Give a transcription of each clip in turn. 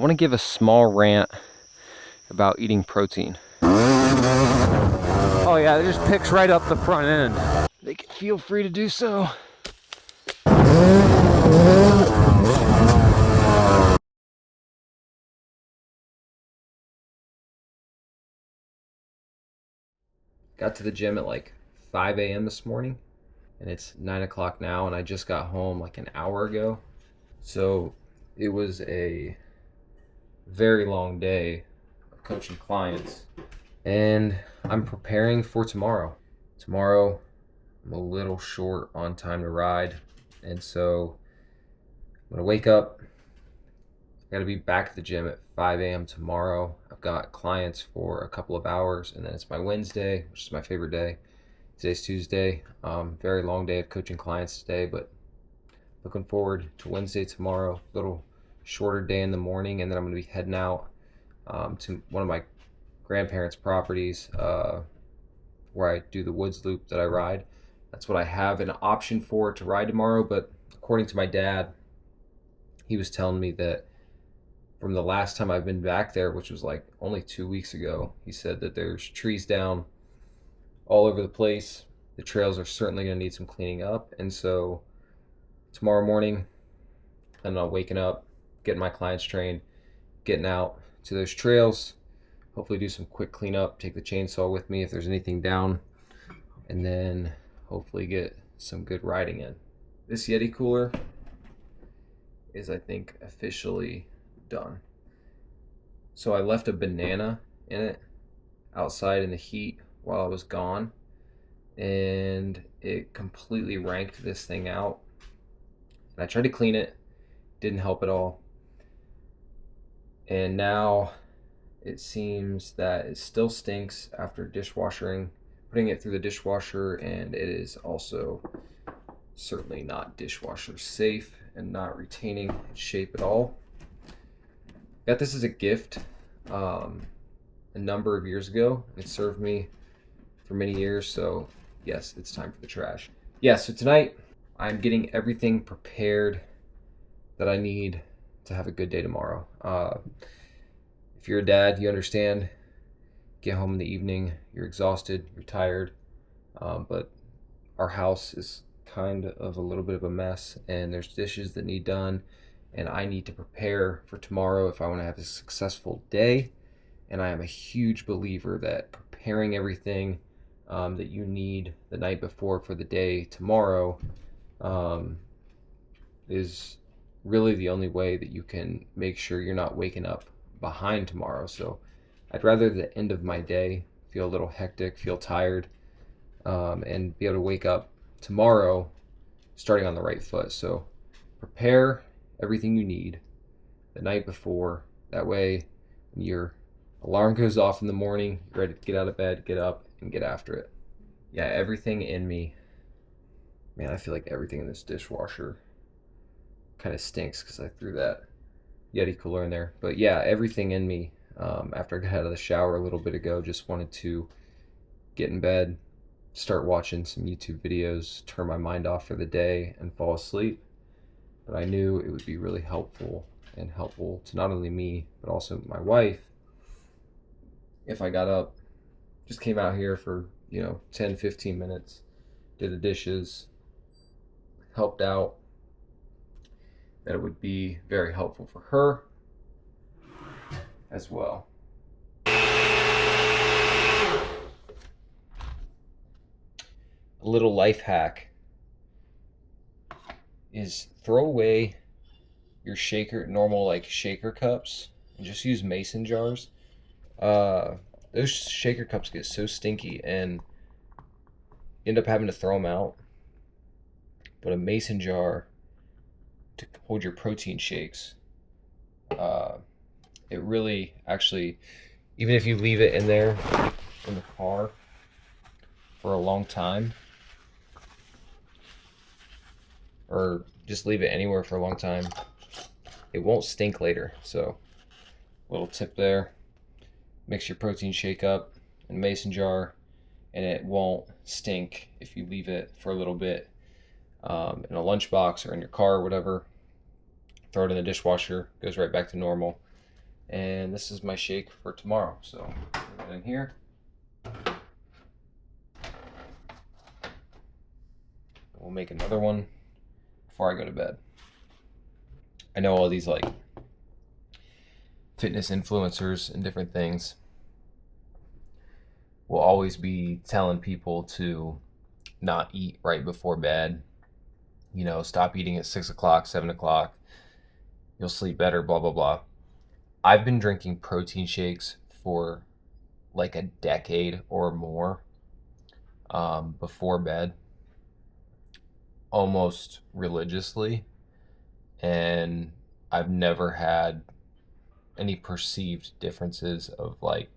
I want to give a small rant about eating protein. Oh yeah, it just picks right up the front end. They can feel free to do so. Got to the gym at like 5 a.m. this morning, and it's 9 o'clock now, and I just got home like an hour ago. So it was a very long day of coaching clients, and I'm preparing for tomorrow. Tomorrow, I'm a little short on time to ride, and so I'm gonna wake up. I gotta be back at the gym at 5 a.m. tomorrow. I've got clients for a couple of hours, and then it's my Wednesday, which is my favorite day. Today's Tuesday. Very long day of coaching clients today, but looking forward to Wednesday tomorrow. A little shorter day in the morning, and then I'm gonna be heading out to one of my grandparents' properties where I do the woods loop that I ride. That's what I have an option for to ride tomorrow, but according to my dad, he was telling me that from the last time I've been back there, which was like only 2 weeks ago, he said that there's trees down all over the place. The trails are certainly going to need some cleaning up. And so tomorrow morning, I'm waking up, getting my clients trained, getting out to those trails, hopefully do some quick cleanup, take the chainsaw with me if there's anything down, and then hopefully get some good riding in. This Yeti cooler is, I think, officially done. So I left a banana in it outside in the heat while I was gone, and it completely ranked this thing out. And I tried to clean it, didn't help at all. And now it seems that it still stinks after dishwashing, putting it through the dishwasher, and it is also certainly not dishwasher safe and not retaining its shape at all. Got this as a gift a number of years ago. It served me for many years, so yes, it's time for the trash. Yeah, so tonight I'm getting everything prepared that I need to have a good day tomorrow. If you're a dad, you understand. Get home in the evening, you're exhausted, you're tired, but our house is kind of a little bit of a mess, and there's dishes that need done, and I need to prepare for tomorrow if I want to have a successful day. And I am a huge believer that preparing everything that you need the night before for the day tomorrow is really the only way that you can make sure you're not waking up behind tomorrow. So I'd rather the end of my day feel a little hectic, feel tired, and be able to wake up tomorrow starting on the right foot. So prepare everything you need the night before. That way, when your alarm goes off in the morning, you're ready to get out of bed, get up, and get after it. Yeah, everything in me, man, I feel like everything in this dishwasher kind of stinks because I threw that Yeti cooler in there. But yeah, everything in me, after I got out of the shower a little bit ago, just wanted to get in bed, start watching some YouTube videos, turn my mind off for the day, and fall asleep. But I knew it would be really helpful to not only me, but also my wife if I got up, just came out here for, 10, 15 minutes, did the dishes, helped out. That it would be very helpful for her as well. A little life hack is throw away your normal like shaker cups, and just use mason jars. Those shaker cups get so stinky and you end up having to throw them out. But a mason jar to hold your protein shakes, it really actually, even if you leave it in there in the car for a long time, or just leave it anywhere for a long time, it won't stink later. So, little tip there. Mix your protein shake up in a mason jar, and it won't stink if you leave it for a little bit in a lunchbox or in your car or whatever. Throw it in the dishwasher, goes right back to normal. And this is my shake for tomorrow. So put it in here. We'll make another one before I go to bed. I know all these like fitness influencers and different things will always be telling people to not eat right before bed. You know, stop eating at 6 o'clock, 7 o'clock. You'll sleep better, blah, blah, blah. I've been drinking protein shakes for like a decade or more before bed, almost religiously. And I've never had any perceived differences of like,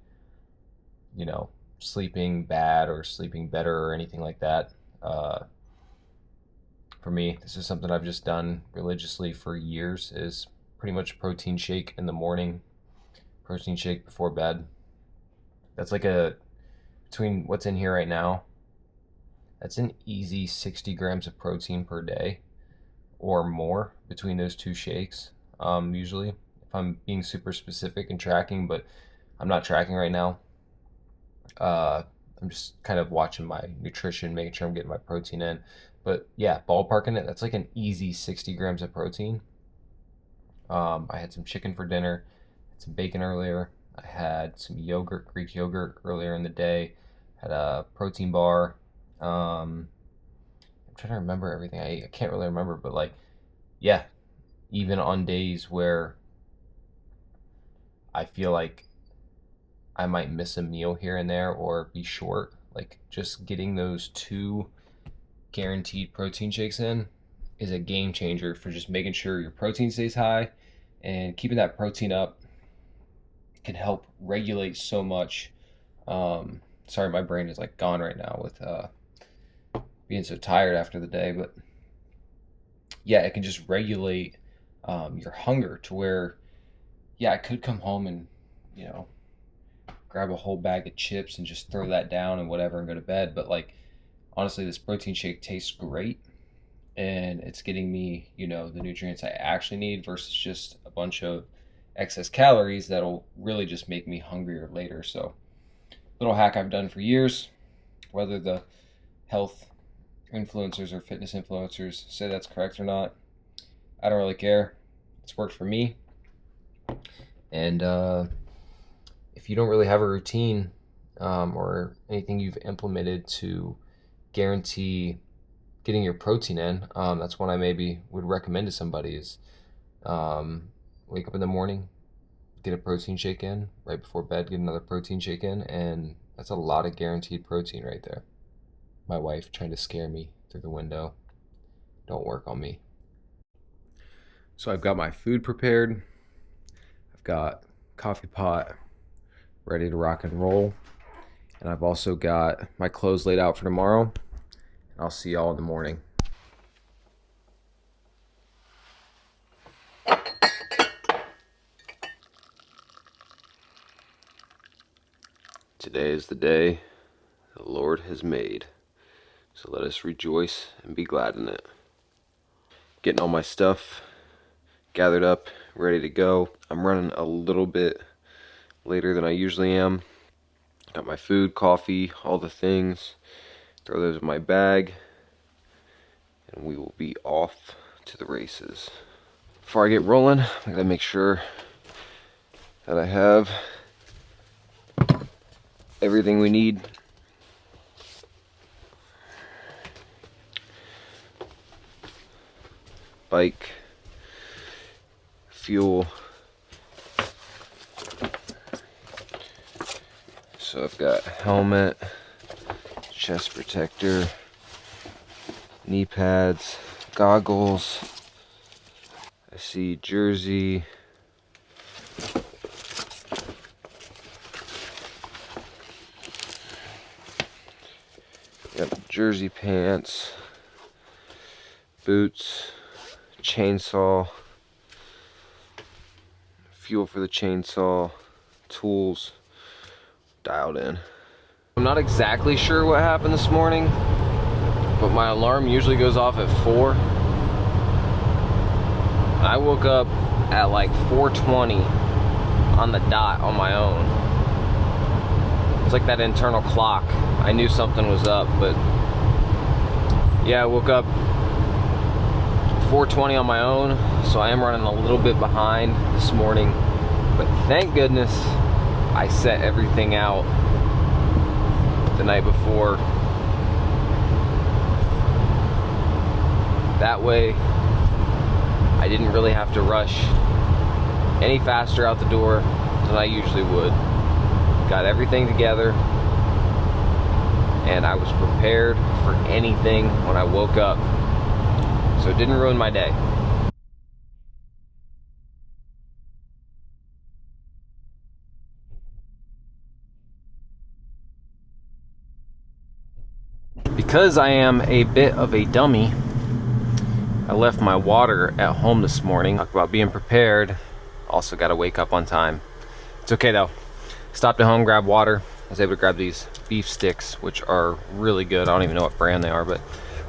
you know, sleeping bad or sleeping better or anything like that. For me, this is something I've just done religiously for years, is pretty much protein shake in the morning, protein shake before bed. That's like between what's in here right now, that's an easy 60 grams of protein per day or more between those two shakes. Usually, if I'm being super specific and tracking, but I'm not tracking right now. I'm just kind of watching my nutrition, making sure I'm getting my protein in. But yeah, ballparking it, that's like an easy 60 grams of protein. I had some chicken for dinner, had some bacon earlier. I had some yogurt, Greek yogurt earlier in the day. Had a protein bar. I'm trying to remember everything I ate. I can't really remember, but like, yeah, even on days where I feel like I might miss a meal here and there or be short, like just getting those two guaranteed protein shakes in is a game changer for just making sure your protein stays high, and keeping that protein up can help regulate so much. Sorry, my brain is like gone right now with being so tired after the day, but yeah, it can just regulate your hunger to where, yeah, I could come home and, you know, grab a whole bag of chips and just throw that down and whatever and go to bed. But like, honestly, this protein shake tastes great, and it's getting me, you know, the nutrients I actually need versus just a bunch of excess calories that'll really just make me hungrier later. So, little hack I've done for years, whether the health influencers or fitness influencers say that's correct or not, I don't really care. It's worked for me. And if you don't really have a routine or anything you've implemented to guarantee getting your protein in, that's one I maybe would recommend to somebody is wake up in the morning, get a protein shake in. Right before bed, get another protein shake in. And that's a lot of guaranteed protein right there. My wife trying to scare me through the window. Don't work on me. So I've got my food prepared. I've got coffee pot ready to rock and roll. And I've also got my clothes laid out for tomorrow. I'll see y'all in the morning. Today is the day the Lord has made, so let us rejoice and be glad in it. Getting all my stuff gathered up, ready to go. I'm running a little bit later than I usually am. Got my food, coffee, all the things. Throw those in my bag, and we will be off to the races. Before I get rolling, I gotta make sure that I have everything we need. Bike, fuel. So I've got helmet, chest protector, knee pads, goggles. I see jersey. Got jersey pants, boots, chainsaw, fuel for the chainsaw, tools, dialed in. I'm not exactly sure what happened this morning, but my alarm usually goes off at 4. I woke up at like 4:20 on the dot on my own. It's like that internal clock. I knew something was up, but yeah, I woke up 4:20 on my own, so I am running a little bit behind this morning, but thank goodness I set everything out the night before. That way I didn't really have to rush any faster out the door than I usually would. Got everything together, and I was prepared for anything when I woke up, so it didn't ruin my day. Because I am a bit of a dummy, I left my water at home this morning. Talk about being prepared. Also got to wake up on time. It's okay though. Stopped at home, grabbed water. I was able to grab these beef sticks, which are really good. I don't even know what brand they are, but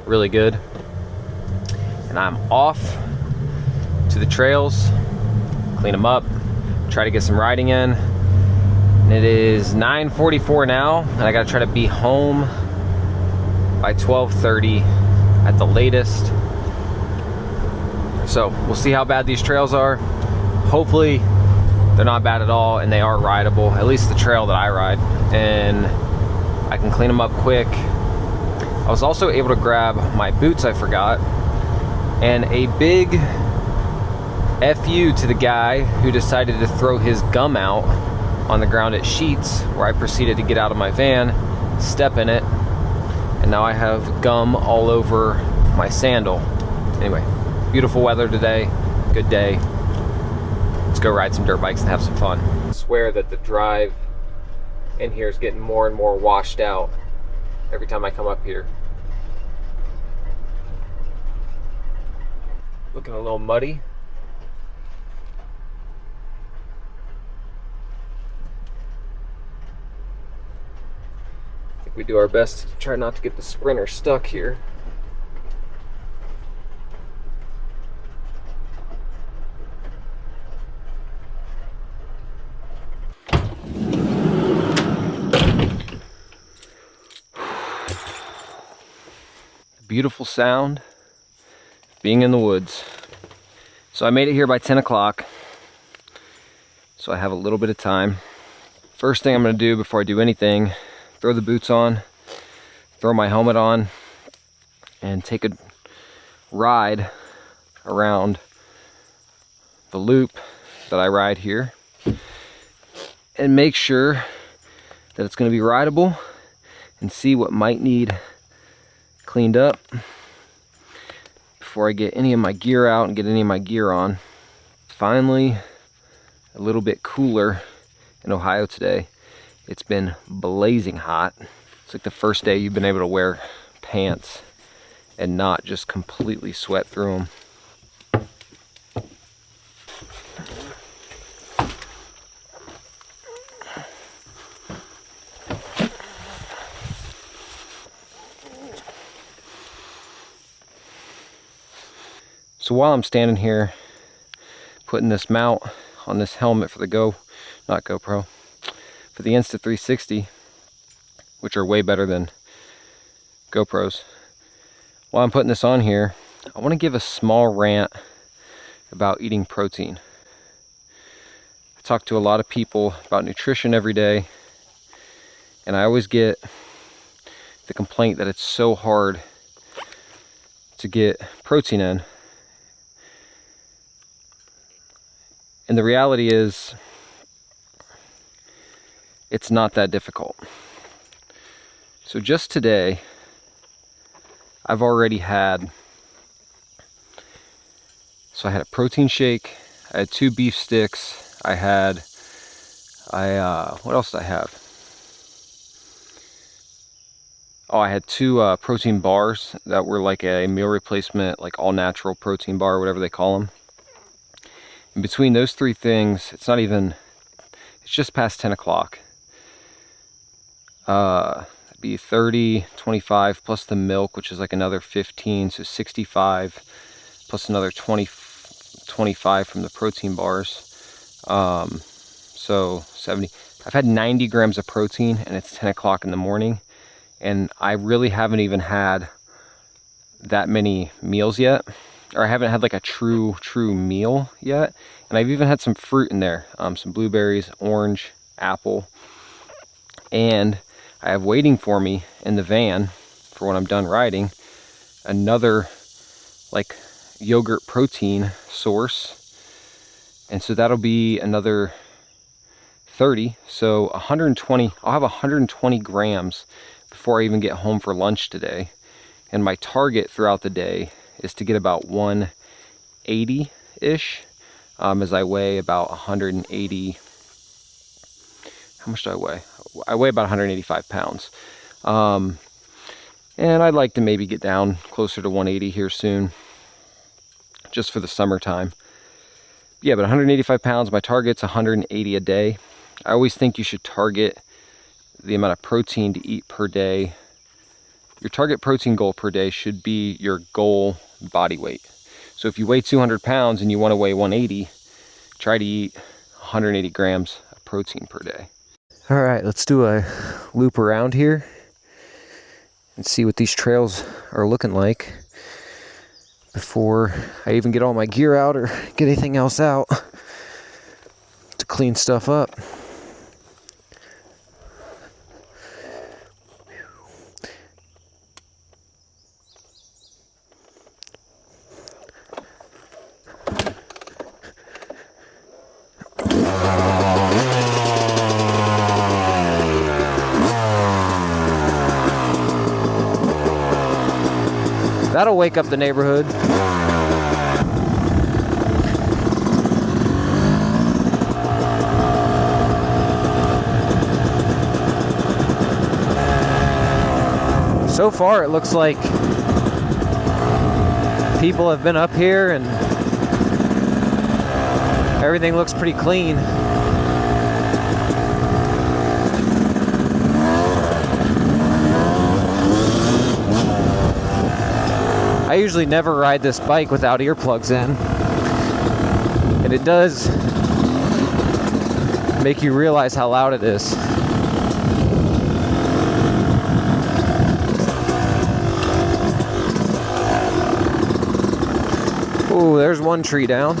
really good. And I'm off to the trails, clean them up, try to get some riding in. And it is 9:44 now, and I gotta try to be home by 12:30 at the latest. So we'll see how bad these trails are. Hopefully they're not bad at all, and they are rideable, at least the trail that I ride, and I can clean them up quick. I was also able to grab my boots I forgot, and a big FU to the guy who decided to throw his gum out on the ground at Sheetz, where I proceeded to get out of my van, step in it, and now I have gum all over my sandal. Anyway, beautiful weather today, good day. Let's go ride some dirt bikes and have some fun. I swear that the drive in here is getting more and more washed out every time I come up here. Looking a little muddy. I think we do our best to try not to get the Sprinter stuck here. Beautiful sound being in the woods. So I made it here by 10 o'clock, so I have a little bit of time. First thing I'm going to do before I do anything, throw the boots on, throw my helmet on, and take a ride around the loop that I ride here and make sure that it's going to be rideable and see what might need cleaned up before I get any of my gear out and get any of my gear on. Finally, a little bit cooler in Ohio today. It's been blazing hot. It's like the first day you've been able to wear pants and not just completely sweat through them. So while I'm standing here putting this mount on this helmet for the GoPro, for the Insta360, which are way better than GoPros, while I'm putting this on here, I want to give a small rant about eating protein. I talk to a lot of people about nutrition every day, and I always get the complaint that it's so hard to get protein in. And the reality is, it's not that difficult. So just today, I've already had, so I had a protein shake, I had 2 beef sticks, what else did I have? Oh, I had 2 protein bars that were like a meal replacement, like all natural protein bar, whatever they call them. And between those 3 things, it's just past 10 o'clock. It'd be 30, 25 plus the milk, which is like another 15, so 65 plus another 25 from the protein bars. So 70. I've had 90 grams of protein, and it's 10 o'clock in the morning, and I really haven't even had that many meals yet, or I haven't had like a true meal yet. And I've even had some fruit in there, some blueberries, orange, apple, and I have waiting for me in the van for when I'm done riding another like yogurt protein source, and so that'll be another 30, so 120. I'll have 120 grams before I even get home for lunch today, and my target throughout the day is to get about 180-ish, as I weigh about 180. How much do I weigh? I weigh about 185 pounds. And I'd like to maybe get down closer to 180 here soon, just for the summertime. Yeah, but 185 pounds, my target's 180 a day. I always think you should target the amount of protein to eat per day. Your target protein goal per day should be your goal body weight. So if you weigh 200 pounds and you want to weigh 180, try to eat 180 grams of protein per day. All right, let's do a loop around here and see what these trails are looking like before I even get all my gear out or get anything else out to clean stuff up. That'll wake up the neighborhood. So far it looks like people have been up here and everything looks pretty clean. I usually never ride this bike without earplugs in, and it does make you realize how loud it is. Oh, there's one tree down.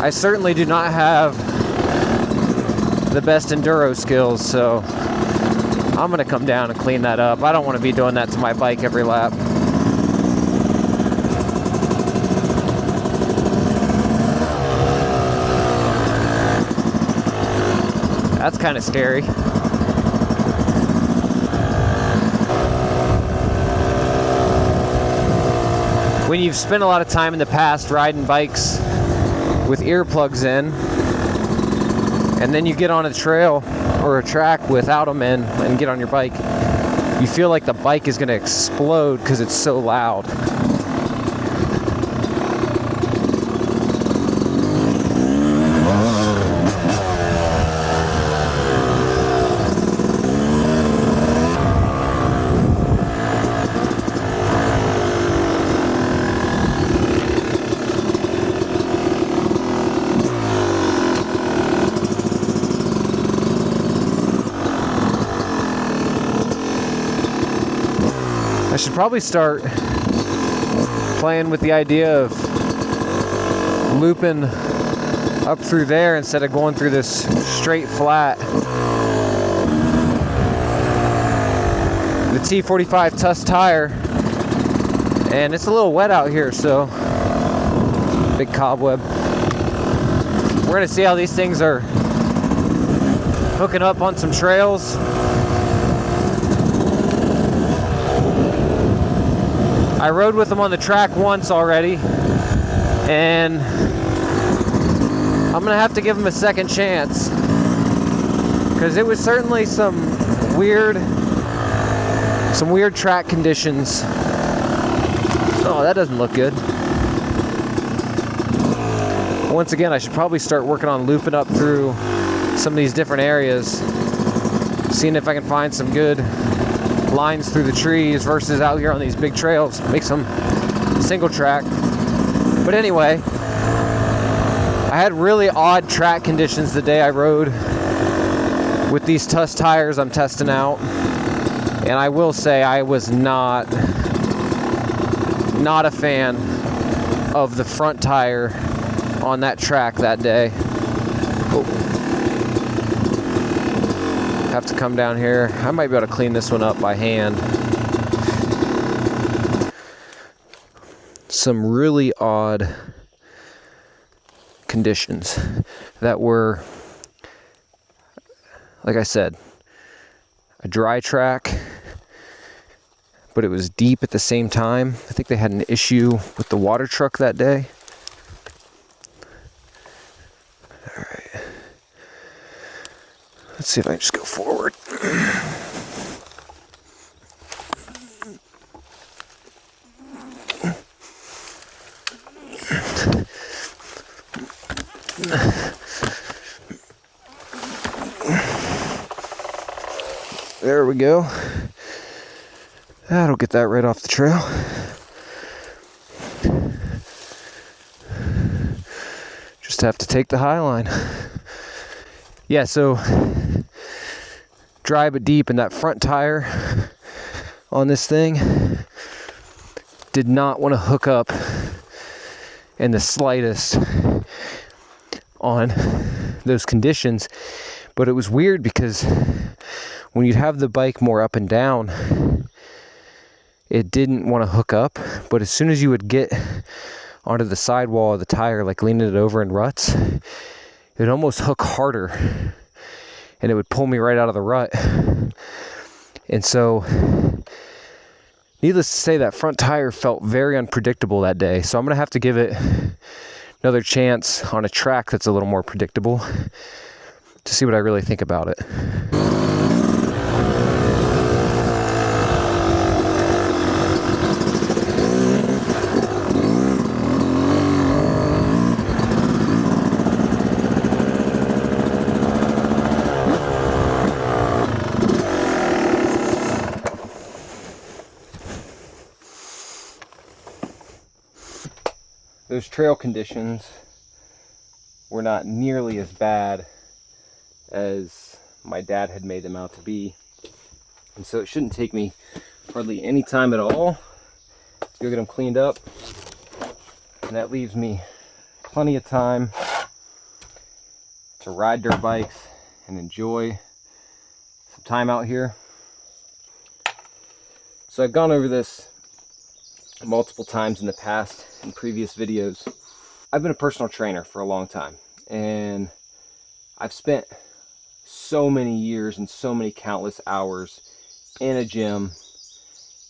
I certainly do not have the best enduro skills, so I'm gonna come down and clean that up. I don't want to be doing that to my bike every lap. That's kind of scary. When you've spent a lot of time in the past riding bikes with earplugs in, and then you get on a trail or a track without them in and get on your bike, you feel like the bike is going to explode because it's so loud. I should probably start playing with the idea of looping up through there instead of going through this straight flat. The T45 Tusk tire, and it's a little wet out here, so big cobweb. We're gonna see how these things are hooking up on some trails. I rode with them on the track once already, and I'm gonna have to give them a second chance, because it was certainly some weird track conditions. Oh, that doesn't look good. Once again, I should probably start working on looping up through some of these different areas, seeing if I can find some good lines through the trees versus out here on these big trails, make some single track. But anyway, I had really odd track conditions the day I rode with these Tusk tires I'm testing out, and I will say I was not a fan of the front tire on that track that day. Oh. Have to come down here. I might be able to clean this one up by hand. Some really odd conditions that were, like I said, a dry track, but it was deep at the same time. I think they had an issue with the water truck that day. All right. Let's see if I can just go forward. There we go. That'll get that right off the trail. Just have to take the high line. Yeah, so dry but deep, and that front tire on this thing did not want to hook up in the slightest on those conditions. But it was weird because when you'd have the bike more up and down, it didn't want to hook up. But as soon as you would get onto the sidewall of the tire, like leaning it over in ruts, it would almost hook harder, and it would pull me right out of the rut. And so, needless to say, that front tire felt very unpredictable that day. So I'm going to have to give it another chance on a track that's a little more predictable to see what I really think about it. Those trail conditions were not nearly as bad as my dad had made them out to be. And so it shouldn't take me hardly any time at all to go get them cleaned up. And that leaves me plenty of time to ride dirt bikes and enjoy some time out here. So I've gone over this multiple times in the past in previous videos. I've been a personal trainer for a long time, and I've spent so many years and so many countless hours in a gym,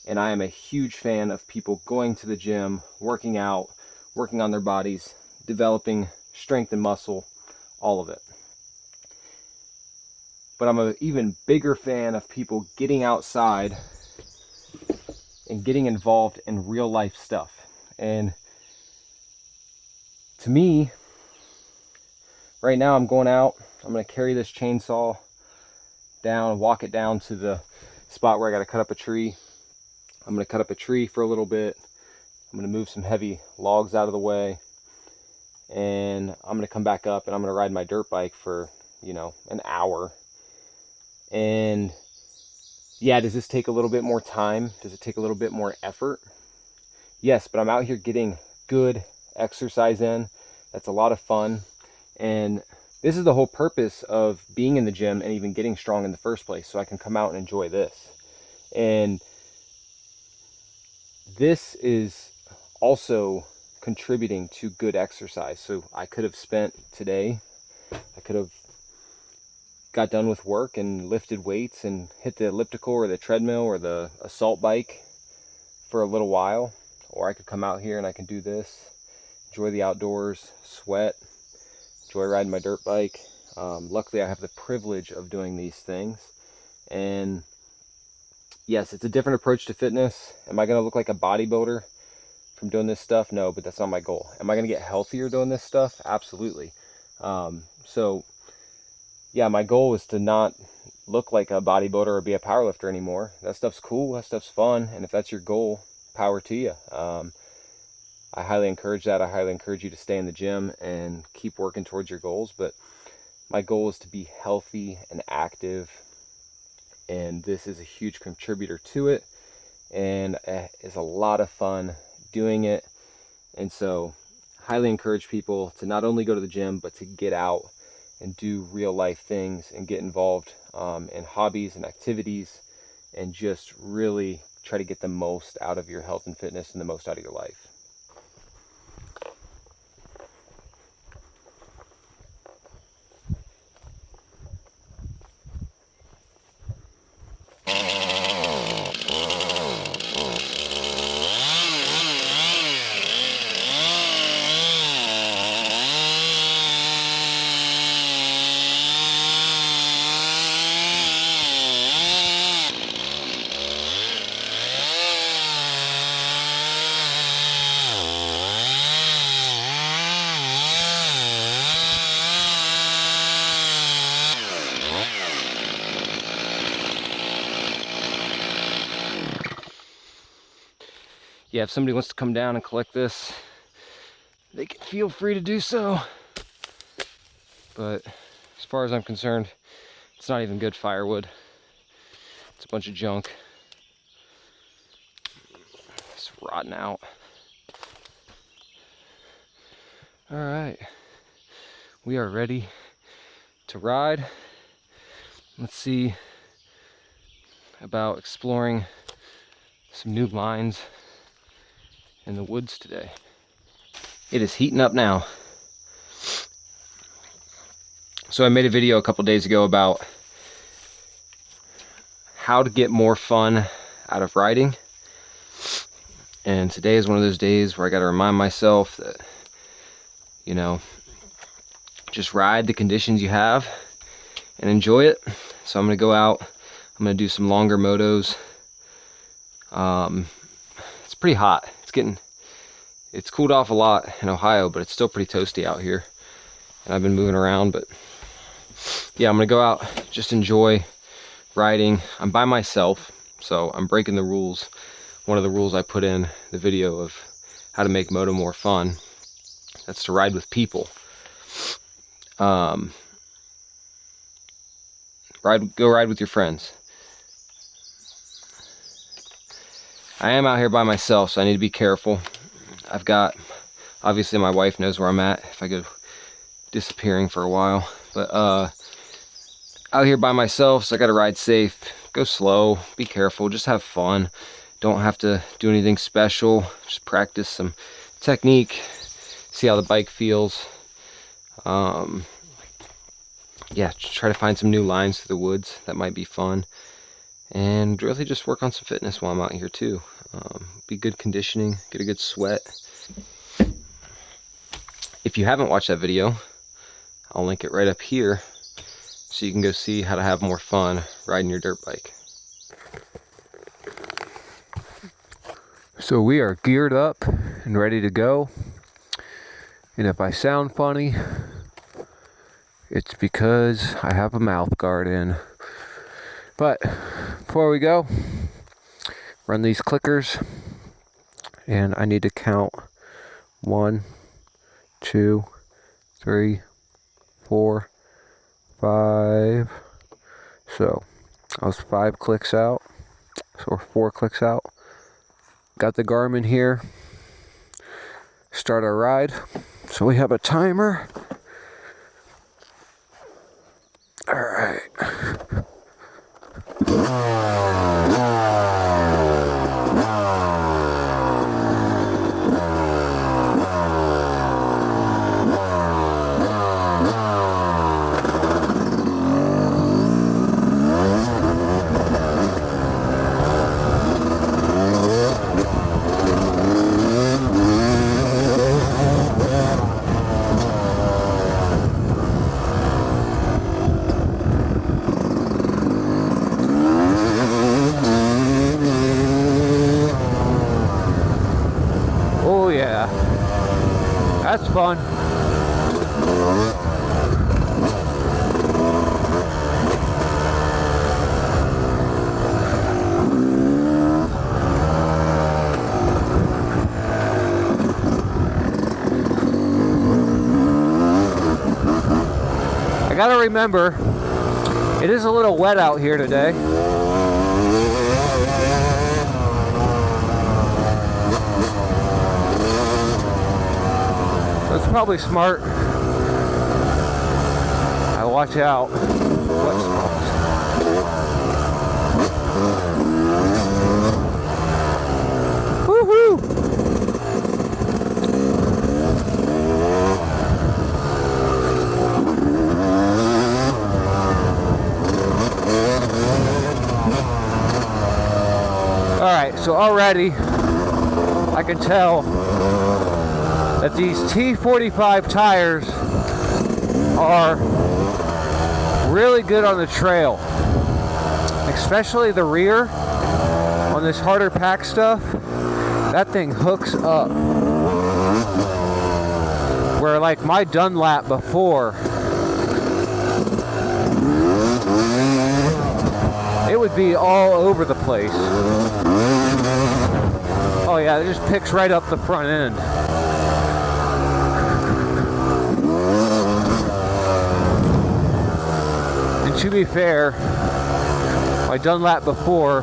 and I am a huge fan of people going to the gym, working out, working on their bodies, developing strength and muscle, all of it. But I'm an even bigger fan of people getting outside and getting involved in real life stuff. And to me, right now I'm going out, I'm going to carry this chainsaw down, walk it down to the spot where I got to cut up a tree. I'm going to cut up a tree for a little bit. I'm going to move some heavy logs out of the way, and I'm going to come back up and I'm going to ride my dirt bike for, an hour. And yeah, does this take a little bit more time? Does it take a little bit more effort? Yes, but I'm out here getting good exercise in. That's a lot of fun. And this is the whole purpose of being in the gym and even getting strong in the first place, so I can come out and enjoy this. And this is also contributing to good exercise. So I could have spent today, I could have got done with work and lifted weights and hit the elliptical or the treadmill or the assault bike for a little while, or I could come out here and I can do this, enjoy the outdoors, sweat, enjoy riding my dirt bike. Luckily I have the privilege of doing these things. And yes, it's a different approach to fitness. Am I going to look like a bodybuilder from doing this stuff? No, but that's not my goal. Am I going to get healthier doing this stuff? Absolutely. So yeah, my goal is to not look like a bodybuilder or be a powerlifter anymore. That stuff's cool, that stuff's fun, and if that's your goal, power to you. I highly encourage that. I highly encourage you to stay in the gym and keep working towards your goals, but my goal is to be healthy and active, and this is a huge contributor to it, and it's a lot of fun doing it. And so highly encourage people to not only go to the gym, but to get out and do real life things and get involved in hobbies and activities, and just really try to get the most out of your health and fitness and the most out of your life. Yeah, if somebody wants to come down and collect this, they can feel free to do so. But as far as I'm concerned, it's not even good firewood. It's a bunch of junk. It's rotten out. All right, we are ready to ride. Let's see about exploring some new lines in the woods today. It is heating up now. So I made a video a couple days ago about how to get more fun out of riding. And today is one of those days where I got to remind myself that, you know, just ride the conditions you have and enjoy it. So I'm going to go out. I'm going to do some longer motos. It's pretty hot. It's cooled off a lot in Ohio, but it's still pretty toasty out here. And I've been moving around, but yeah, I'm gonna go out, just enjoy riding. I'm by myself, so I'm breaking the rules. One of the rules I put in the video of how to make moto more fun, that's to ride with people. Go ride with your friends. I am out here by myself, so I need to be careful. I've got, obviously my wife knows where I'm at if I go disappearing for a while, but out here by myself, so I gotta ride safe, go slow, be careful, just have fun. Don't have to do anything special, just practice some technique, see how the bike feels. Yeah, just try to find some new lines through the woods that might be fun, and really just work on some fitness while I'm out here too. Be good conditioning, get a good sweat. If you haven't watched that video, I'll link it right up here so you can go see how to have more fun riding your dirt bike. So we are geared up and ready to go. And if I sound funny, it's because I have a mouth guard in. But before we go, run these clickers, and I need to count 1, 2, 3, 4, 5. So I was 5 clicks out, so 4 clicks out. Got the Garmin here. Start our ride. So we have a timer. All right. fun. I gotta remember, it is a little wet out here today. So it's probably smart I watch out. Woohoo! Alright, so already I can tell that these T45 tires are really good on the trail, especially the rear on this harder pack stuff. That thing hooks up, where like my Dunlap before, it would be all over the place. Oh yeah, it just picks right up the front end. And to be fair, my Dunlap before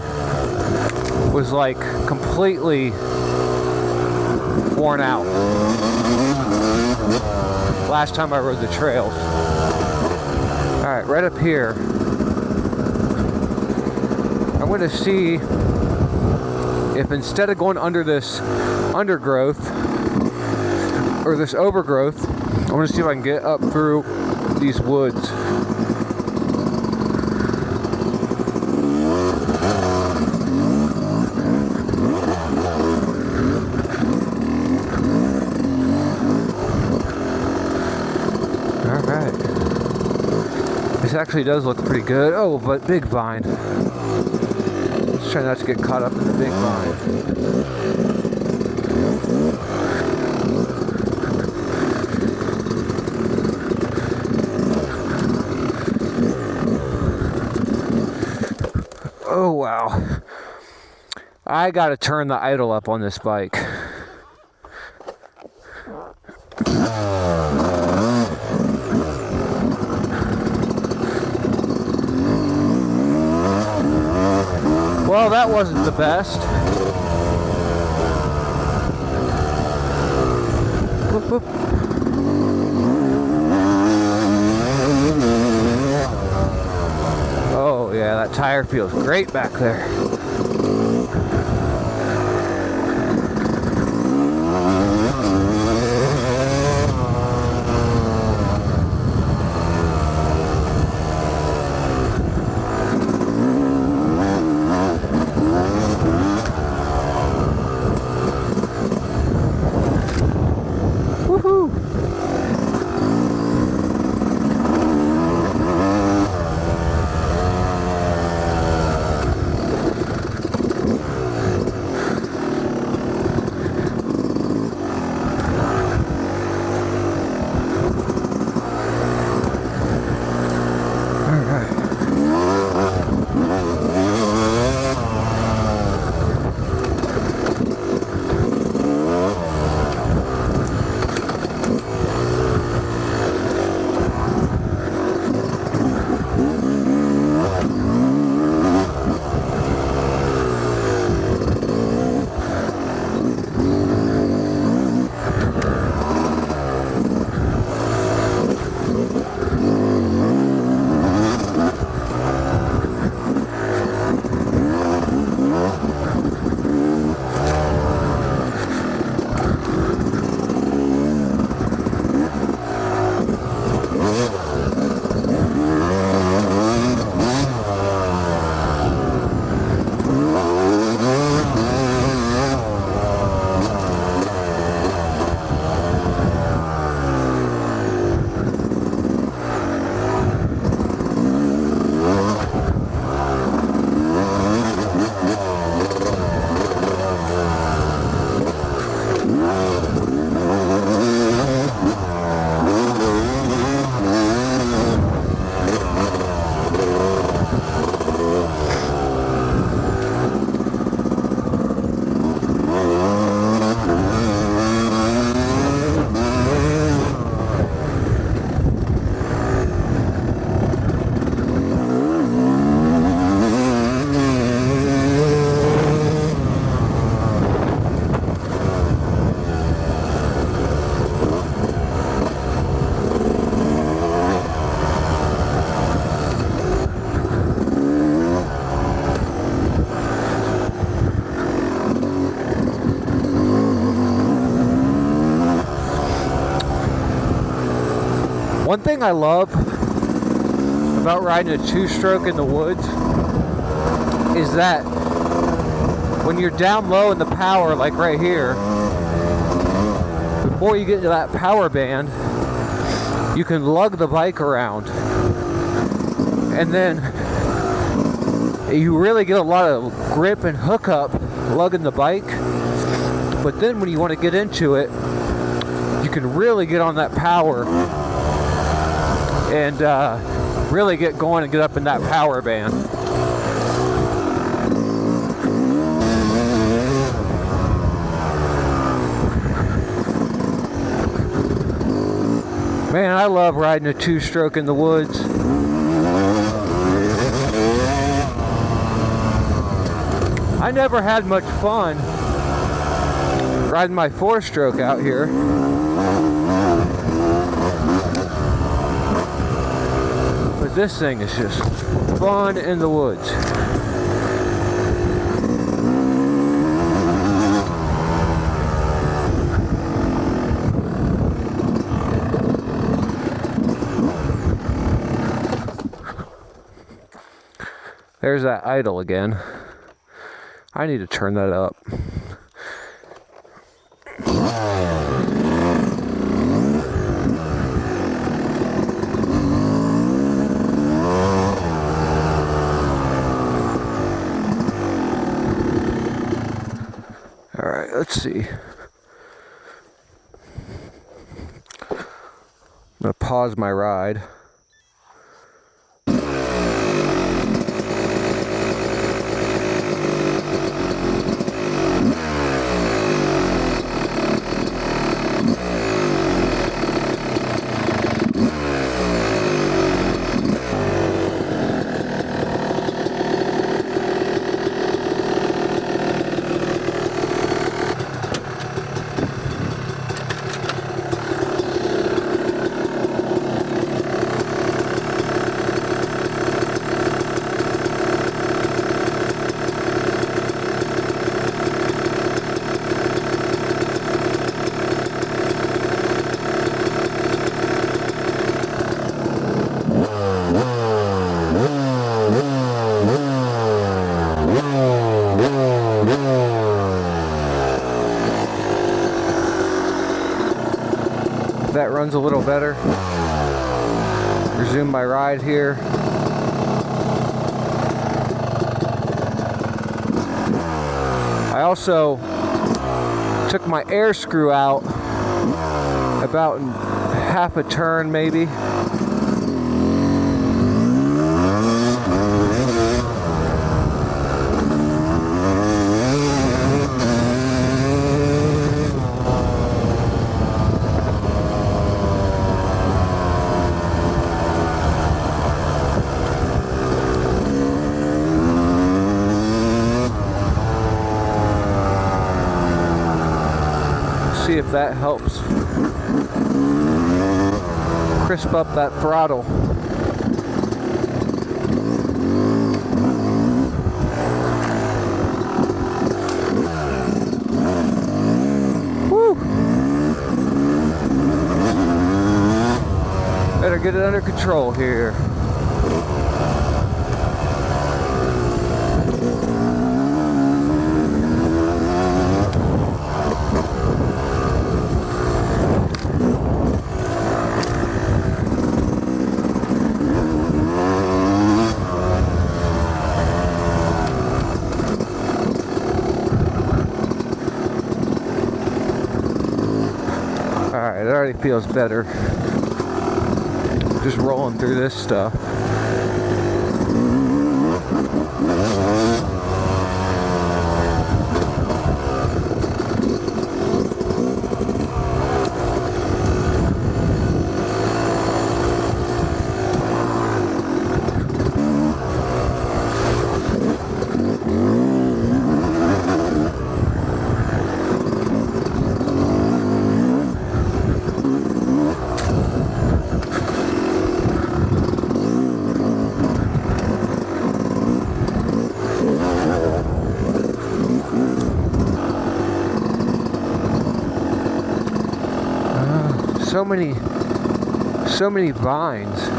was like completely worn out last time I rode the trails. Alright, right up here, I'm going to see if instead of going under this undergrowth or this overgrowth, I'm going to see if I can get up through these woods. Alright. This actually does look pretty good. Oh, but big vine. Let's try not to get caught up in the big vine. Oh, wow. I gotta turn the idle up on this bike. Well, that wasn't the best. Whoop, whoop. Oh yeah, that tire feels great back there. One thing I love about riding a two-stroke in the woods is that when you're down low in the power, like right here, before you get to that power band, you can lug the bike around. And then you really get a lot of grip and hookup lugging the bike. But then when you want to get into it, you can really get on that power and really get going and get up in that power band. Man, I love riding a two-stroke in the woods. I never had much fun riding my four-stroke out here. But this thing is just fun in the woods. There's that idle again. I need to turn that up. All right, let's see. I'm gonna pause my ride. That runs a little better. Resume my ride here. I also took my air screw out about half a turn maybe. See if that helps crisp up that throttle. Woo! Better get it under control here. Alright, it already feels better. Just rolling through this stuff. so many vines.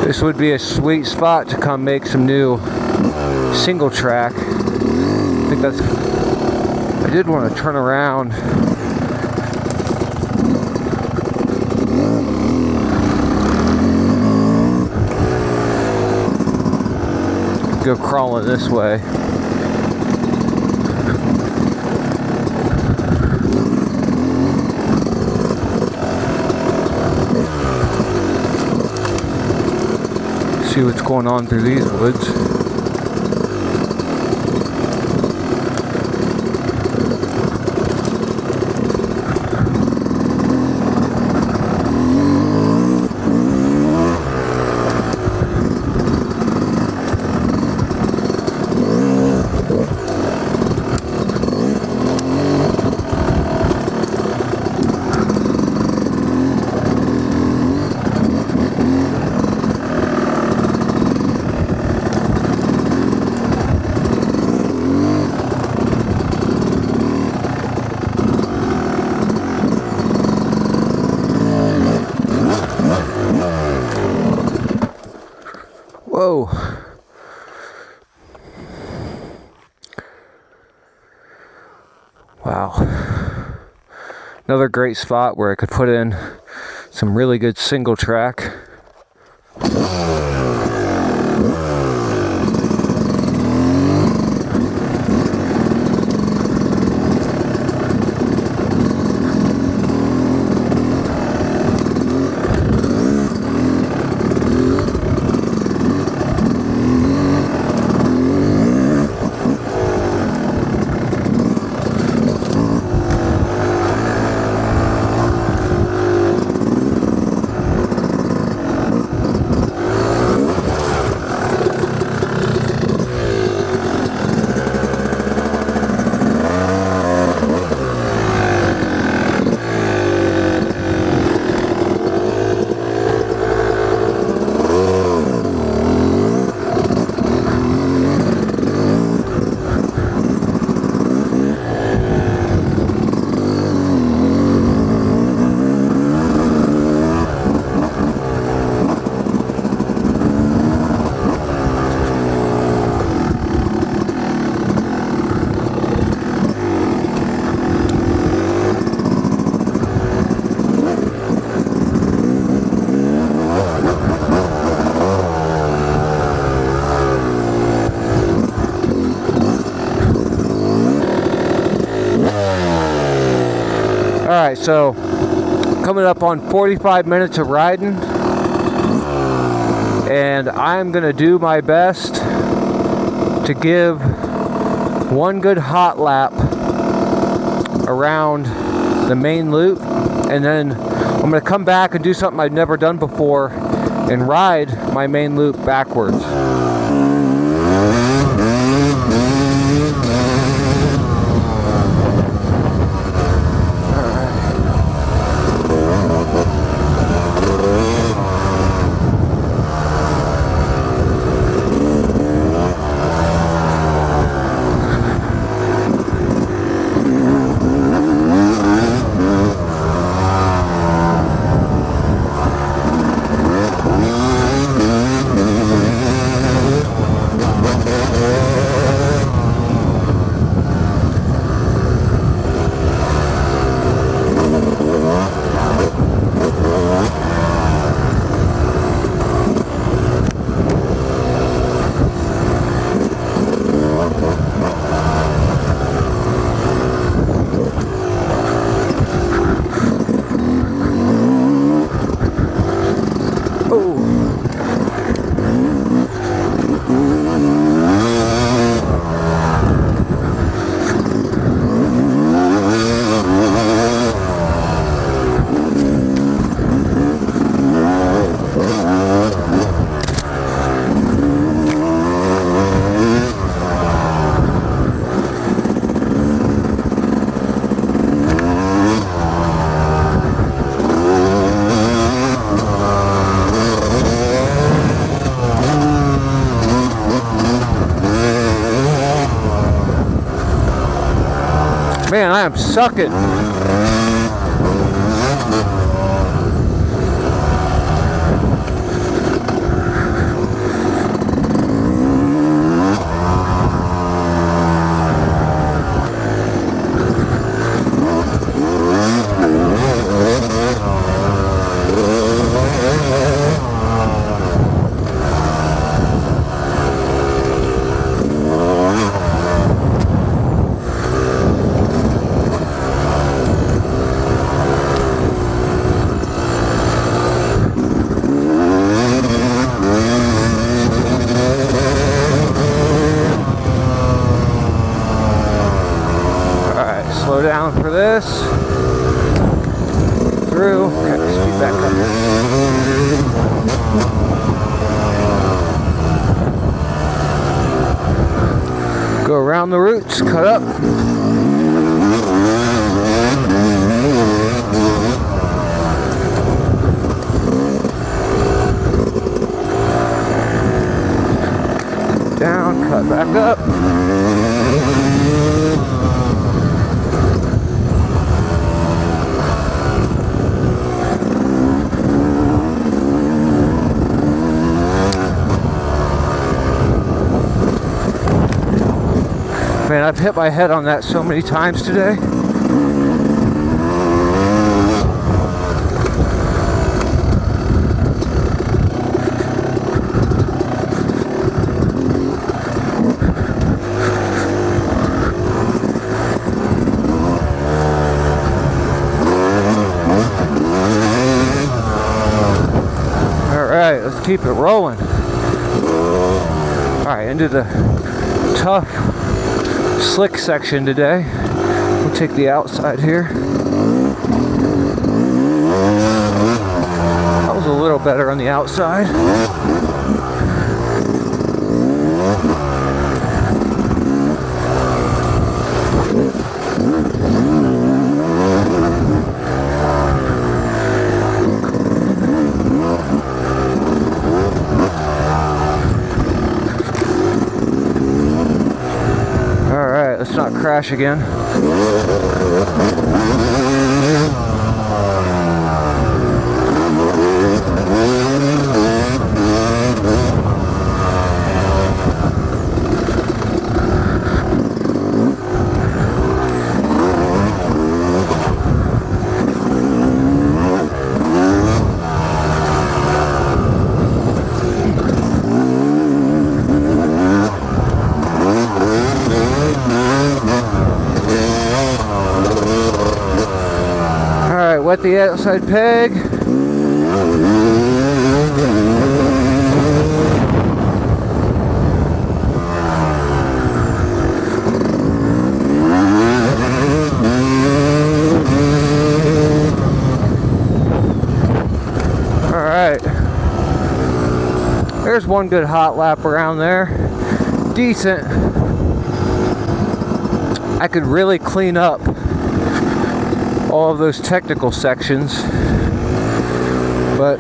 This would be a sweet spot to come make some new single track. I think that's, I did want to turn around. Go crawling this way. See what's going on through these woods. Whoa. Wow. Another great spot where I could put in some really good single track. Alright, so coming up on 45 minutes of riding, and I'm going to do my best to give one good hot lap around the main loop, and then I'm going to come back and do something I've never done before and ride my main loop backwards. Man, I am sucking. Slow down for this. Through. Okay, speed back up. Go around the roots, cut up. Down, cut back up. Man, I've hit my head on that so many times today. Alright, let's keep it rolling. Alright, into the tough slick section today. We'll take the outside here. That was a little better on the outside. Let's not crash again. Wet the outside peg. All right. There's one good hot lap around there. Decent. I could really clean up all of those technical sections, but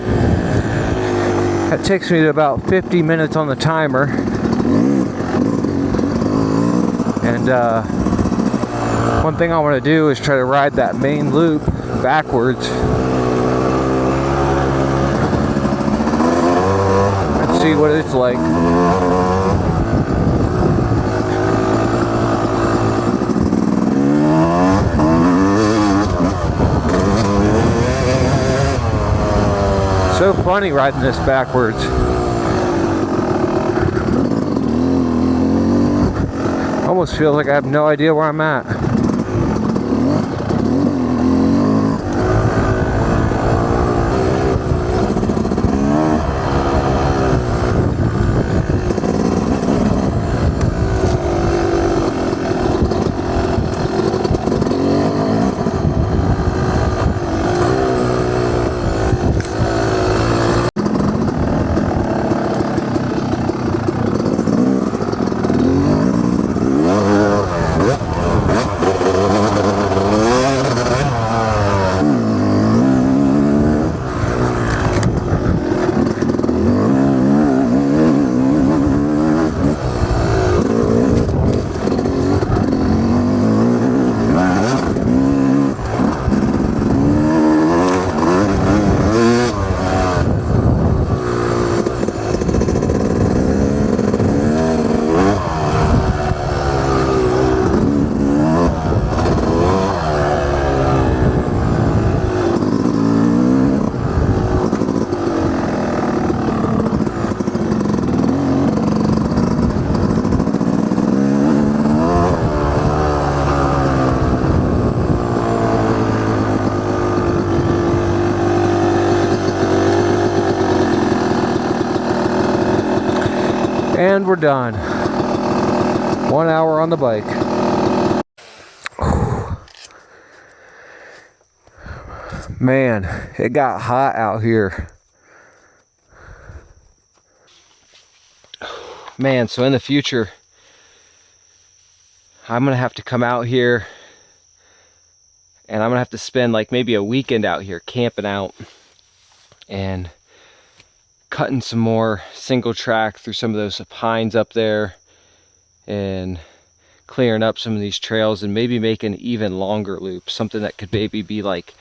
that takes me to about 50 minutes on the timer, and one thing I want to do is try to ride that main loop backwards and see what it's like. So funny riding this backwards. Almost feels like I have no idea where I'm at. And we're done. 1 hour on the bike. Man, it got hot out here. Man, so in the future, I'm gonna have to come out here and I'm gonna have to spend like maybe a weekend out here camping out and cutting some more single track through some of those pines up there and clearing up some of these trails and maybe make an even longer loop, something that could maybe be like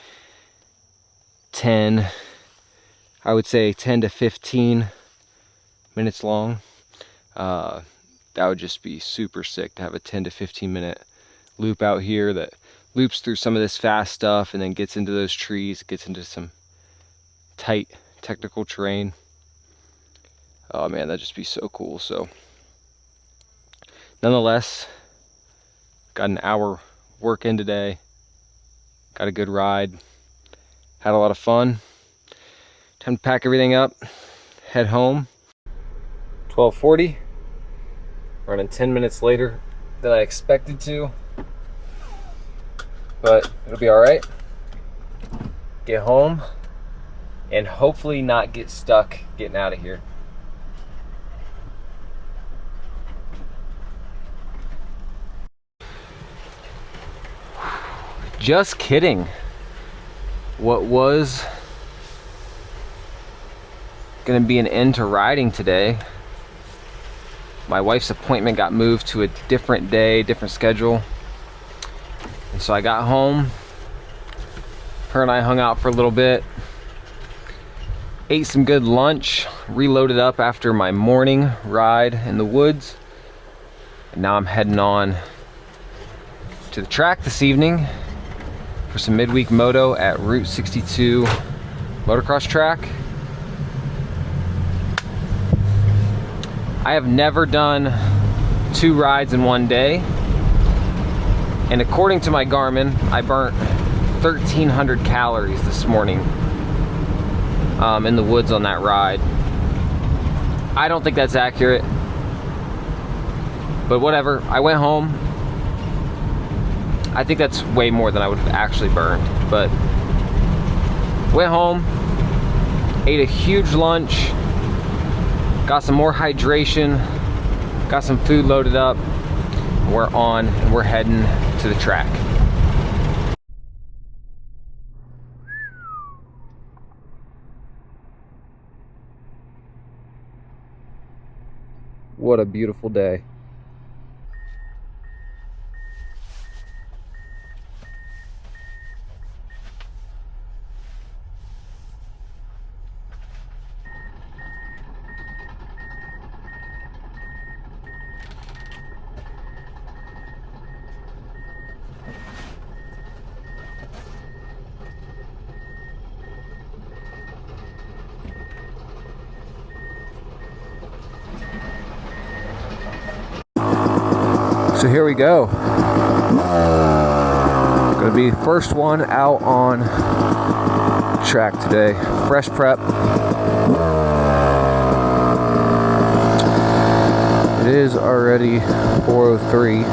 10, I would say 10 to 15 minutes long. That would just be super sick to have a 10 to 15 minute loop out here that loops through some of this fast stuff and then gets into those trees, gets into some tight technical terrain. Oh man, that'd just be so cool. So nonetheless, got an hour work in today, got a good ride, had a lot of fun. Time to pack everything up, head home. 12:40, running 10 minutes later than I expected to, but it'll be all right. Get home and hopefully not get stuck getting out of here. Just kidding. What was gonna be an end to riding today, my wife's appointment got moved to a different day, different schedule. And so I got home, her and I hung out for a little bit, ate some good lunch, reloaded up after my morning ride in the woods. And now I'm heading on to the track this evening for some midweek moto at Route 62 motocross track. I have never done 2 rides in one day, and according to my Garmin, I burnt 1,300 calories this morning in the woods on that ride. I don't think that's accurate, but whatever. I went home. I think that's way more than I would have actually burned, but went home, ate a huge lunch, got some more hydration, got some food loaded up. We're on and we're heading to the track. What a beautiful day. So here we go. Gonna be first one out on track today. Fresh prep. It is already 4:03.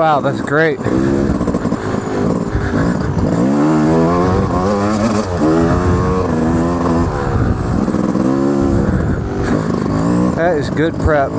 wow, that's great. That is good prep.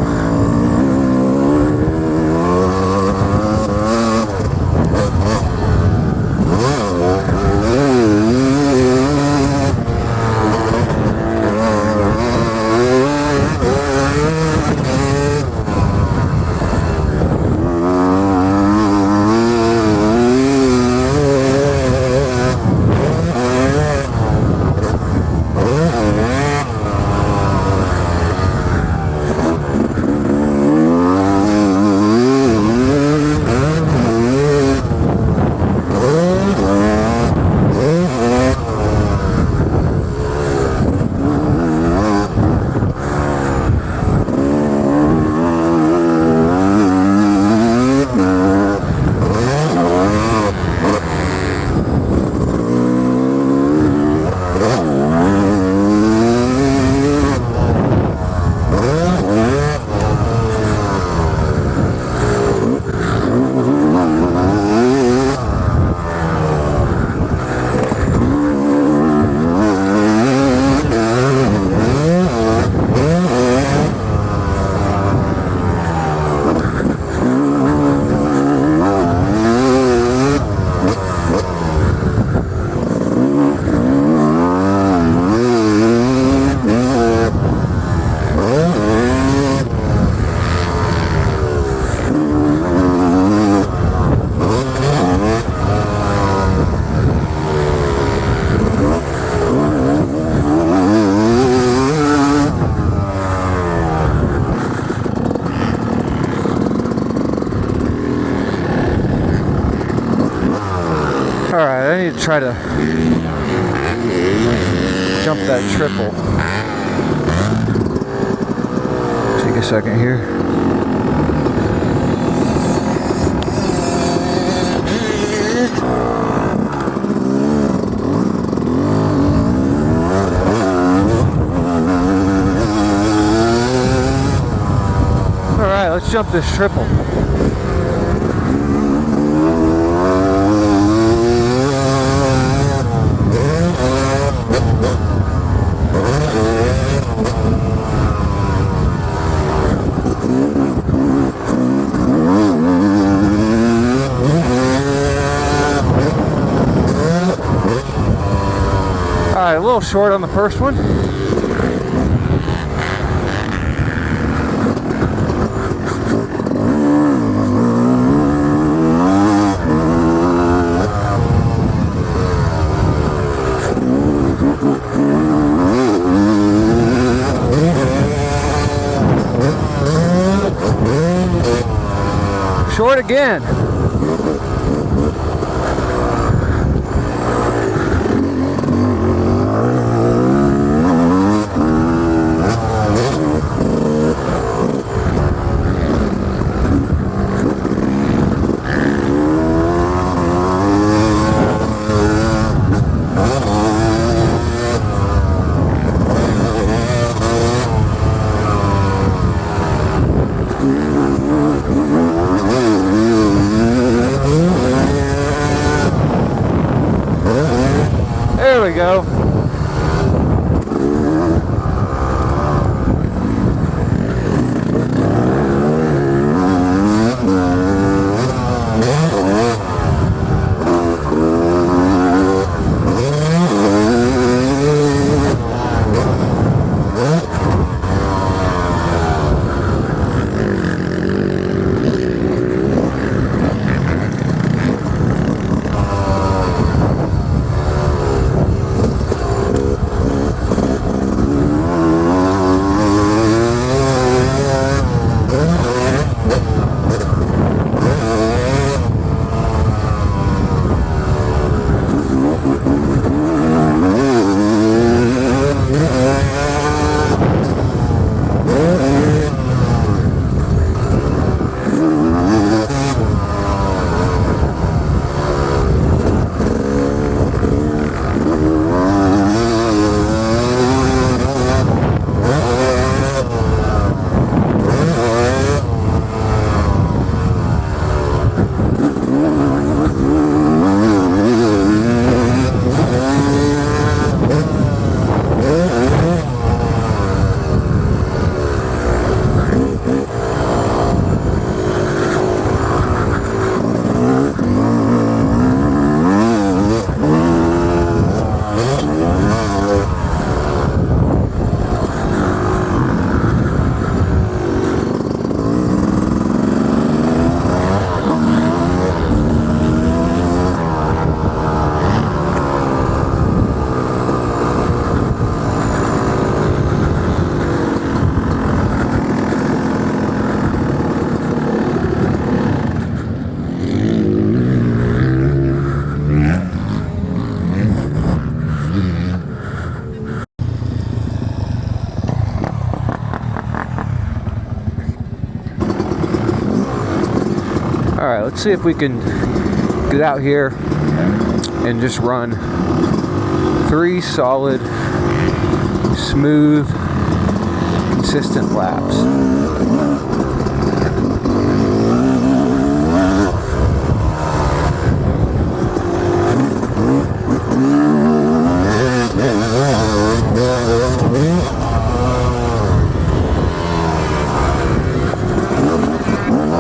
Alright, I need to try to jump that triple. Take a second here. Alright, let's jump this triple. Alright, a little short on the first one. Short again. There we go. let's see if we can get out here and just run 3 solid, smooth, consistent laps.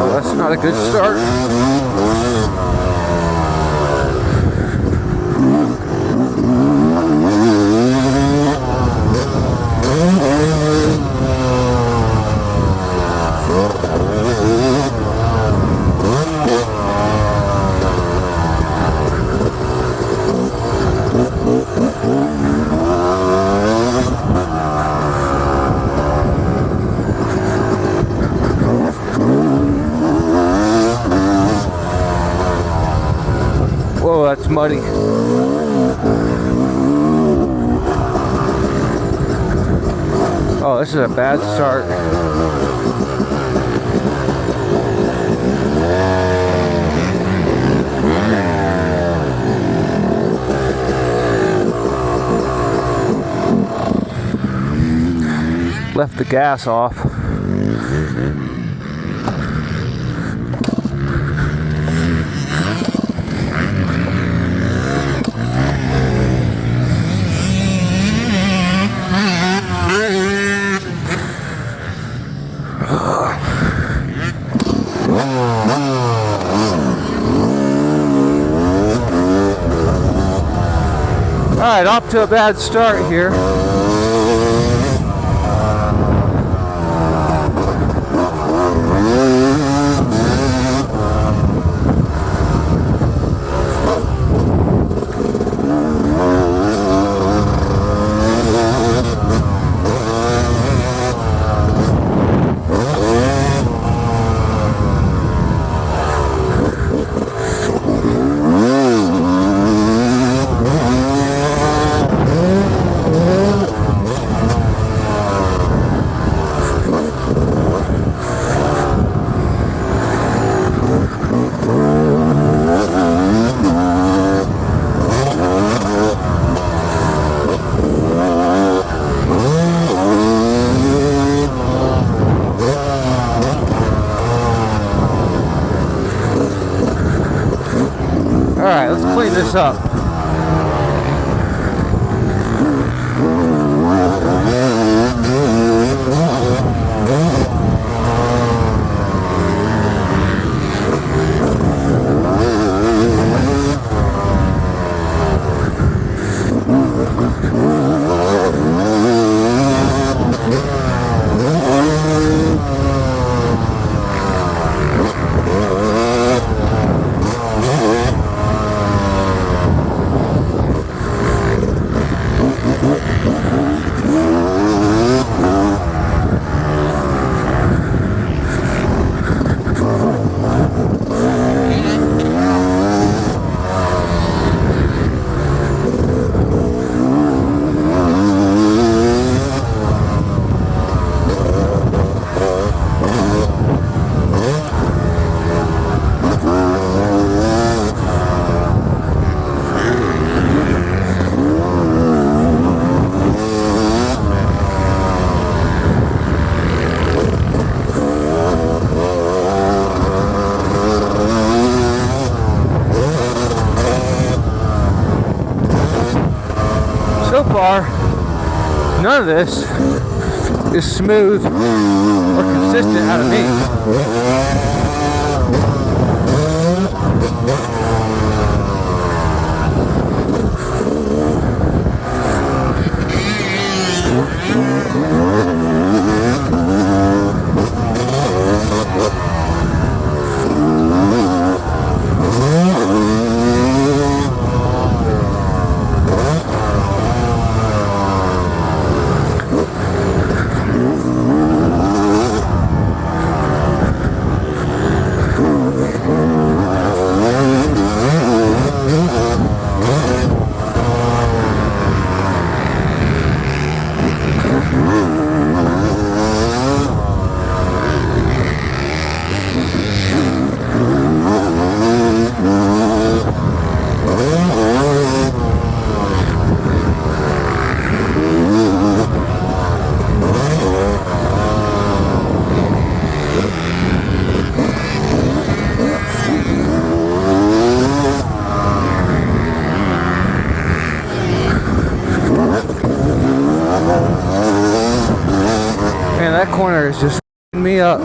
Oh, that's not a good start. Whoa, that's muddy. Oh, this is a bad start. Left the gas off. Alright, off to a bad start here. Alright, let's clean this up. So far, none of this is smooth or consistent out of me. tire is just f***ing me up.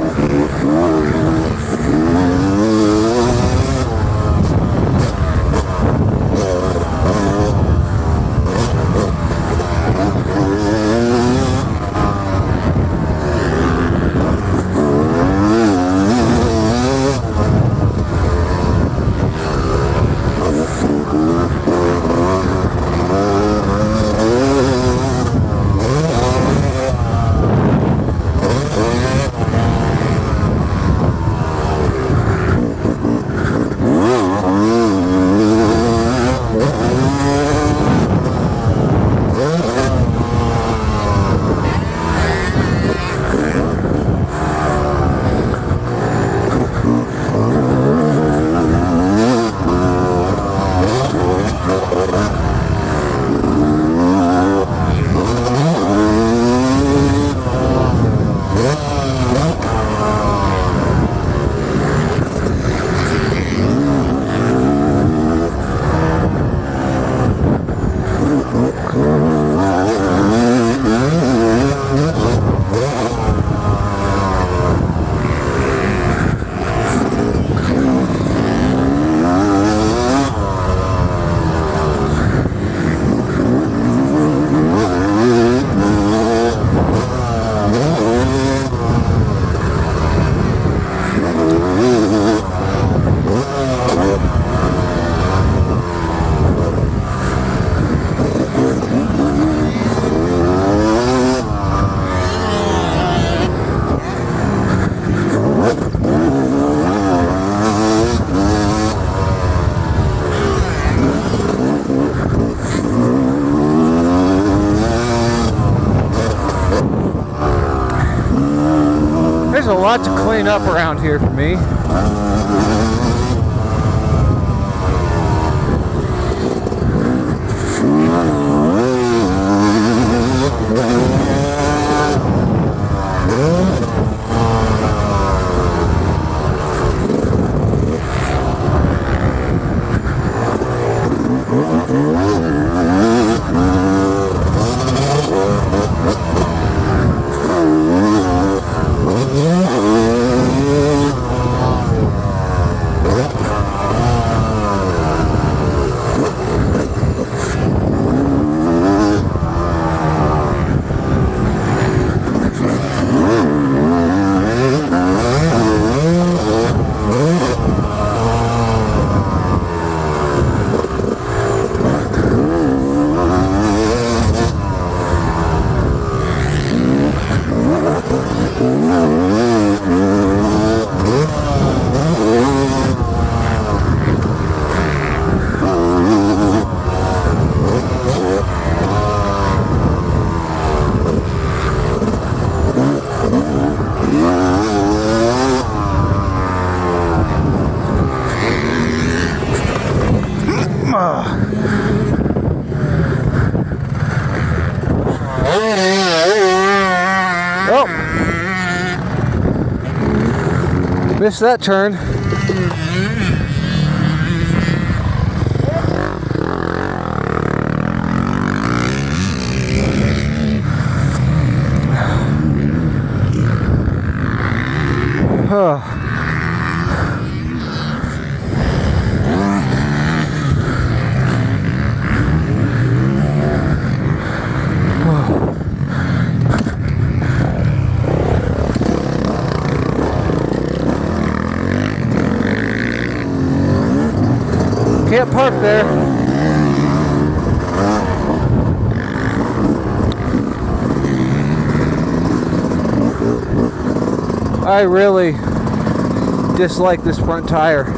There's a lot to clean up around here for me. Oh, missed that turn. Can't park there. I really dislike this front tire.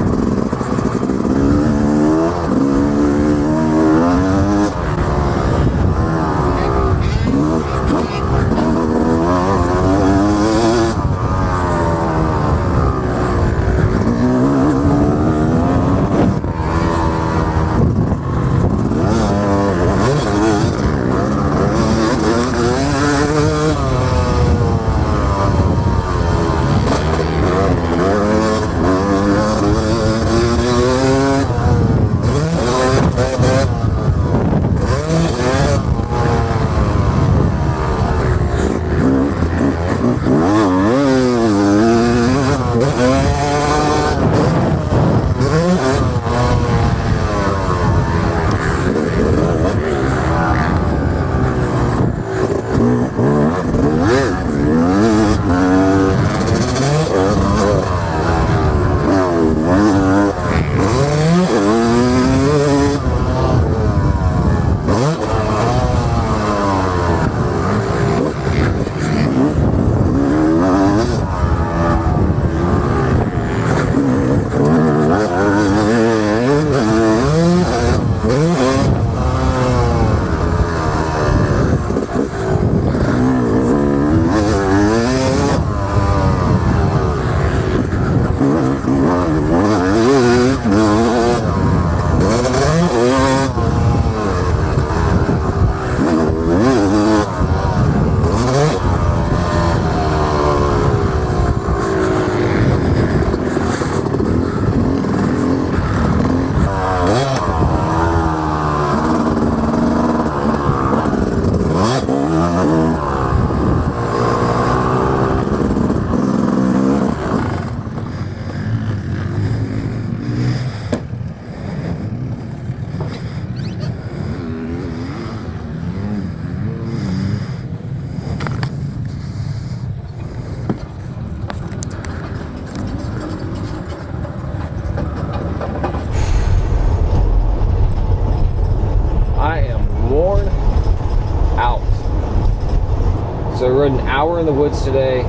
hour in the woods today.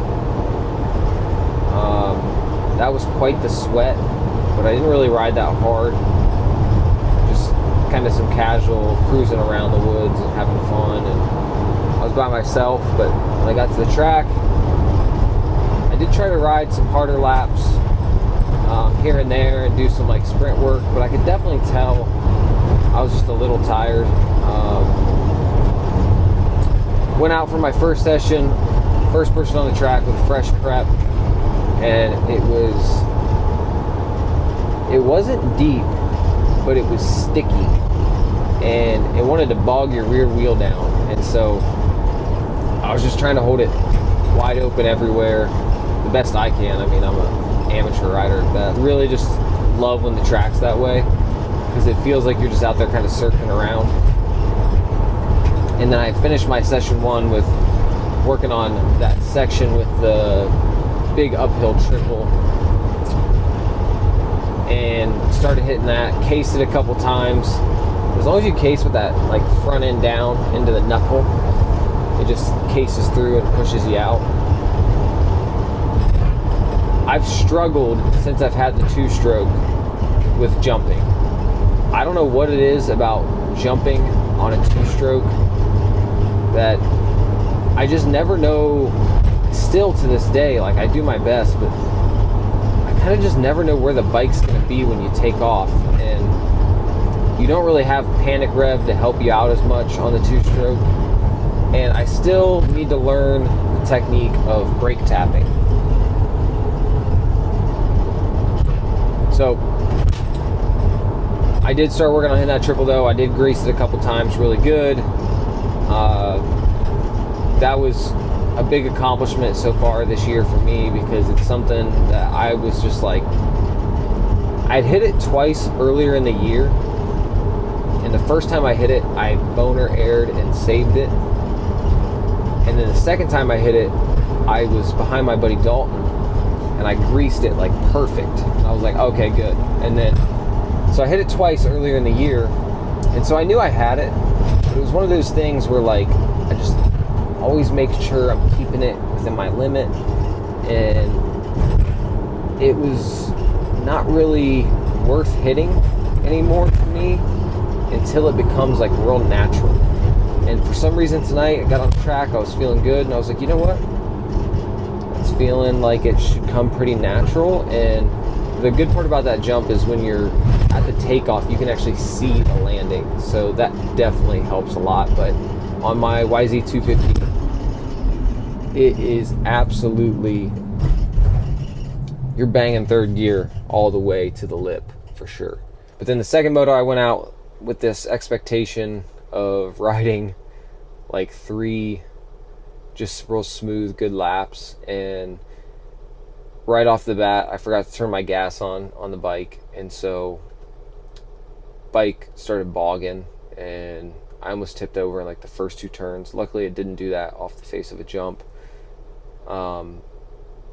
That was quite the sweat, but I didn't really ride that hard. Just kind of some casual cruising around the woods and having fun. And I was by myself, but when I got to the track, I did try to ride some harder laps here and there and do some like sprint work, but I could definitely tell I was just a little tired. Went out for my first session, first person on the track with fresh prep, and it wasn't deep, but it was sticky, and it wanted to bog your rear wheel down, and so I was just trying to hold it wide open everywhere the best I can. I mean, I'm an amateur rider at best. Really just love when the track's that way, because it feels like you're just out there kind of surfing around. And then I finished my session 1 with working on that section with the big uphill triple, and started hitting that, cased it a couple times. As long as you case with that like front end down into the knuckle, it just cases through and pushes you out. I've struggled since I've had the 2-stroke with jumping. I don't know what it is about jumping on a 2-stroke that I just never know. Still to this day, like, I do my best, but I kind of just never know where the bike's going to be when you take off, and you don't really have panic rev to help you out as much on the 2-stroke. And I still need to learn the technique of brake tapping. So I did start working on hitting that triple though. I did grease it a couple times really good. That was a big accomplishment so far this year for me, because it's something that I was just like, I'd hit it twice earlier in the year, and the first time I hit it, I boner aired and saved it, and then the second time I hit it, I was behind my buddy Dalton, and I greased it like perfect. I was like, okay, good. And then, so I hit it twice earlier in the year, and so I knew I had it, but it was one of those things where like, I just always make sure I'm keeping it within my limit, and it was not really worth hitting anymore for me until it becomes like real natural. And for some reason tonight, I got on the track, I was feeling good, and I was like, you know what? It's feeling like it should come pretty natural. And the good part about that jump is when you're at the takeoff, you can actually see the landing. So that definitely helps a lot. But on my YZ250, it is absolutely, you're banging third gear all the way to the lip for sure. But then the second moto, I went out with this expectation of riding like 3 just real smooth, good laps, and right off the bat, I forgot to turn my gas on the bike, and so bike started bogging, and I almost tipped over in like the first 2 turns. Luckily, it didn't do that off the face of a jump.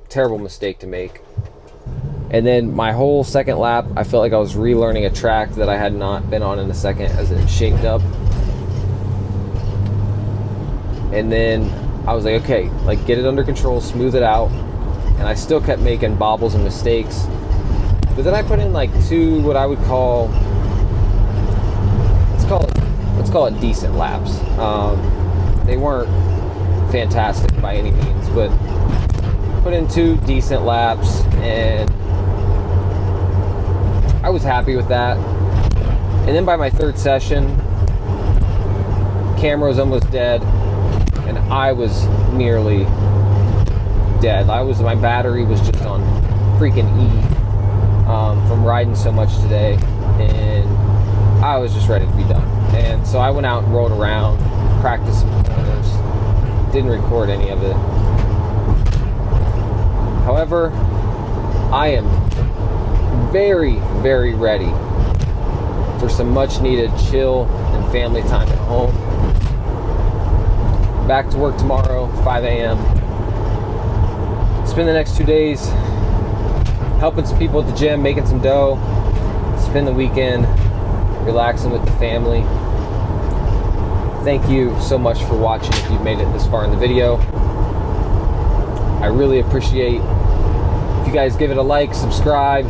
Terrible mistake to make. And then my whole second lap, I felt like I was relearning a track that I had not been on in a second as it shaped up. And then I was like, okay, like get it under control, smooth it out. And I still kept making bobbles and mistakes. But then I put in like 2 what I would call, let's call it decent laps. They weren't fantastic by any means, but put in 2 decent laps, and I was happy with that. And then by my 3rd session, camera was almost dead, and I was nearly dead. My battery was just on freaking E from riding so much today, and I was just ready to be done. And so I went out and rolled around, practiced some corners, didn't record any of it. However, I am very, very ready for some much needed chill and family time at home. Back to work tomorrow, 5 a.m. Spend the next 2 days helping some people at the gym, making some dough. Spend the weekend relaxing with the family. Thank you so much for watching if you've made it this far in the video. I really appreciate if you guys give it a like, subscribe.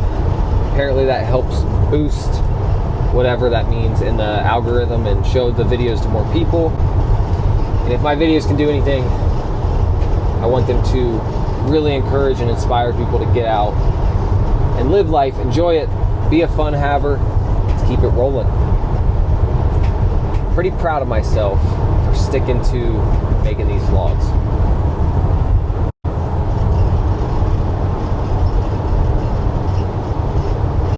Apparently that helps boost whatever that means in the algorithm and show the videos to more people. And if my videos can do anything, I want them to really encourage and inspire people to get out and live life, enjoy it, be a fun haver, let's keep it rolling. Pretty proud of myself for sticking to making these vlogs.